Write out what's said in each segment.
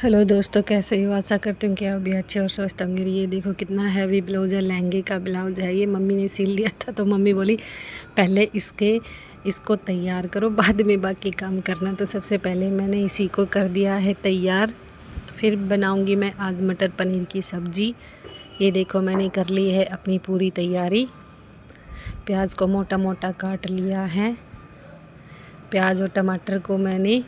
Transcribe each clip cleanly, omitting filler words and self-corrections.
Hello दोस्तों, कैसे हो? आशा करती हूँ कि आप भी अच्छे और स्वस्थ होंगे। ये देखो कितना हैवी ब्लाउज़ है, लहंगे का ब्लाउज़ है। ये मम्मी ने सिल लिया था तो मम्मी बोली पहले इसको तैयार करो, बाद में बाकी काम करना। तो सबसे पहले मैंने इसी को कर दिया है तैयार। फिर बनाऊँगी मैं आज मटर पनीर की सब्ज़ी। ये देखो मैंने कर ली है अपनी पूरी तैयारी। प्याज को मोटा मोटा काट लिया है। प्याज और टमाटर को मैंने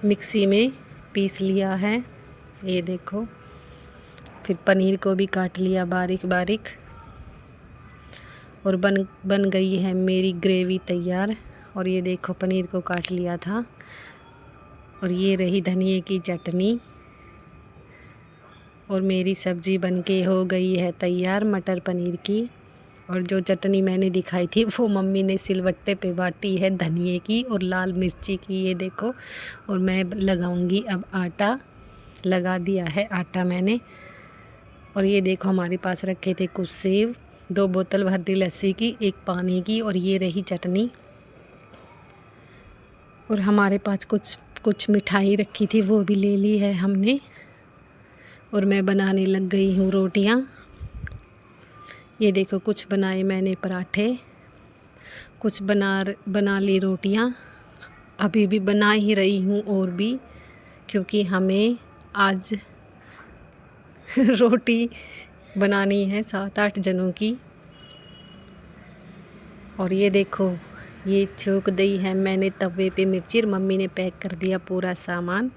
मिक्सी में पीस लिया है। ये देखो, फिर पनीर को भी काट लिया बारीक बारीक और बन गई है मेरी ग्रेवी तैयार। और ये देखो पनीर को काट लिया था। और ये रही धनिए की चटनी। और मेरी सब्ज़ी बनके हो गई है तैयार मटर पनीर की। और जो चटनी मैंने दिखाई थी वो मम्मी ने सिलवट्टे पे बाटी है, धनिए की और लाल मिर्ची की। ये देखो, और मैं लगाऊंगी अब आटा। लगा दिया है आटा मैंने। और ये देखो हमारे पास रखे थे कुछ सेव, 2 बोतल भर दी लस्सी की, 1 पानी की, और ये रही चटनी। और हमारे पास कुछ मिठाई रखी थी, वो भी ले ली है हमने। और मैं बनाने लग गई हूँ रोटियाँ। ये देखो कुछ बनाए मैंने पराठे, कुछ बना ली रोटियाँ। अभी भी बना ही रही हूँ और भी, क्योंकि हमें आज रोटी बनानी है 7-8 जनों की। और ये देखो, ये छोंक दी है मैंने तवे पे मिर्ची और मम्मी ने पैक कर दिया पूरा सामान।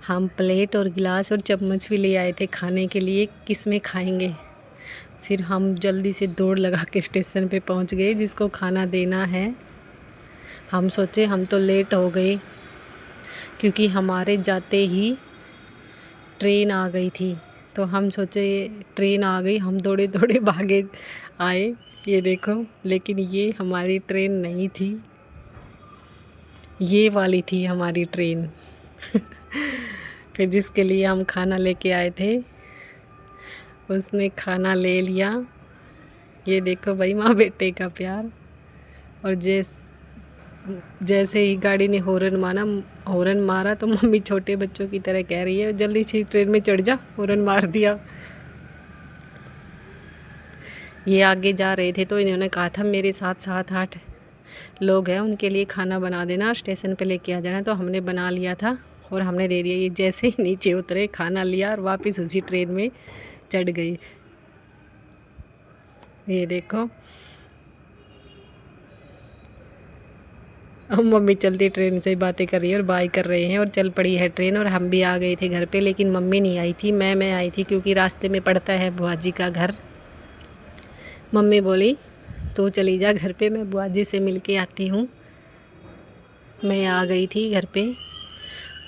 हम प्लेट और गिलास और चम्मच भी ले आए थे खाने के लिए, किस में खाएंगे। फिर हम जल्दी से दौड़ लगा के स्टेशन पे पहुंच गए जिसको खाना देना है। हम सोचे हम तो लेट हो गए, क्योंकि हमारे जाते ही ट्रेन आ गई थी। तो हम सोचे ट्रेन आ गई, हम दौड़े दौड़े भागे आए। ये देखो, लेकिन ये हमारी ट्रेन नहीं थी, ये वाली थी हमारी ट्रेन। फिर जिसके लिए हम खाना लेके आए थे उसने खाना ले लिया। ये देखो भाई, माँ बेटे का प्यार। और जैसे ही गाड़ी ने हॉर्न मारा तो मम्मी छोटे बच्चों की तरह कह रही है जल्दी से ट्रेन में चढ़ जा, हॉर्न मार दिया। ये आगे जा रहे थे तो इन्होंने कहा था मेरे साथ 7-8 लोग हैं, उनके लिए खाना बना देना, स्टेशन पे लेके आ जाना। तो हमने बना लिया था और हमने दे दिया। ये जैसे ही नीचे उतरे खाना लिया और वापस उसी ट्रेन में चढ़ गई। ये देखो, हम मम्मी चलती ट्रेन से बातें कर रही है और बाय कर रहे हैं। और चल पड़ी है ट्रेन और हम भी आ गए थे घर पे, लेकिन मम्मी नहीं आई थी, मैं आई थी, क्योंकि रास्ते में पड़ता है बुआ जी का घर। मम्मी बोली तू चली जा घर पे, मैं बुआ जी से मिल के आती हूँ। मैं आ गई थी घर पे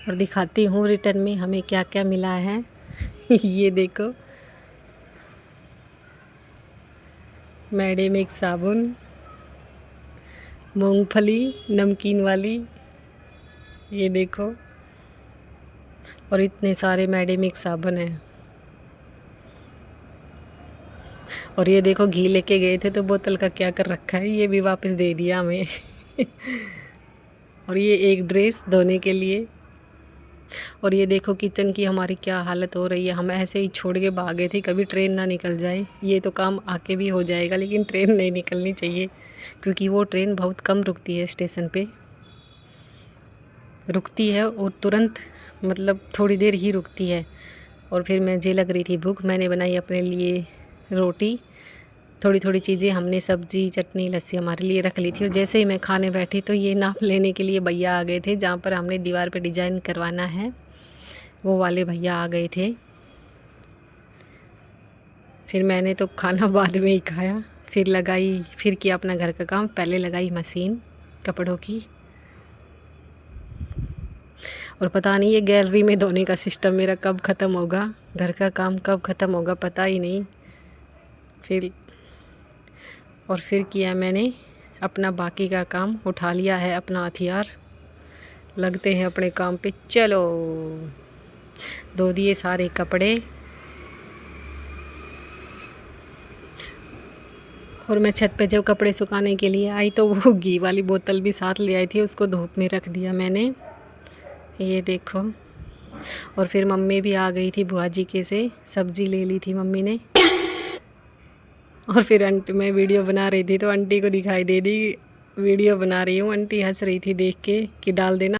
और दिखाती हूँ रिटर्न में हमें क्या क्या मिला है। ये देखो, मैडे मिक्स साबुन, मूंगफली नमकीन वाली। ये देखो, और इतने सारे मैडे मिक्स साबुन हैं। और ये देखो, घी लेके गए थे तो बोतल का क्या कर रखा है, ये भी वापस दे दिया हमें। और ये एक ड्रेस धोने के लिए। और ये देखो किचन की हमारी क्या हालत हो रही है। हम ऐसे ही छोड़ के भागे थे, कभी ट्रेन ना निकल जाए। ये तो काम आके भी हो जाएगा, लेकिन ट्रेन नहीं निकलनी चाहिए, क्योंकि वो ट्रेन बहुत कम रुकती है, स्टेशन पे रुकती है और तुरंत, मतलब थोड़ी देर ही रुकती है। और फिर मुझे लग रही थी भूख, मैंने बनाई अपने लिए रोटी। थोड़ी थोड़ी चीज़ें हमने, सब्जी चटनी लस्सी हमारे लिए रख ली थी। और जैसे ही मैं खाने बैठी तो ये नाप लेने के लिए भैया आ गए थे, जहाँ पर हमने दीवार पे डिजाइन करवाना है, वो वाले भैया आ गए थे। फिर मैंने तो खाना बाद में ही खाया। फिर किया अपना घर का काम। पहले लगाई मशीन कपड़ों की। और पता नहीं ये गैलरी में धोने का सिस्टम मेरा कब ख़त्म होगा, घर का काम कब ख़त्म होगा पता ही नहीं। फिर किया मैंने अपना बाकी का काम, उठा लिया है अपना हथियार, लगते हैं अपने काम पे। चलो, धो दिए सारे कपड़े। और मैं छत पे जब कपड़े सुखाने के लिए आई तो वो घी वाली बोतल भी साथ ले आई थी, उसको धूप में रख दिया मैंने। ये देखो। और फिर मम्मी भी आ गई थी बुआ जी के से, सब्जी ले ली थी मम्मी ने। और फिर आंटी, मैं वीडियो बना रही थी तो आंटी को दिखाई दे दी वीडियो बना रही हूँ। आंटी हंस रही थी देख के कि डाल देना।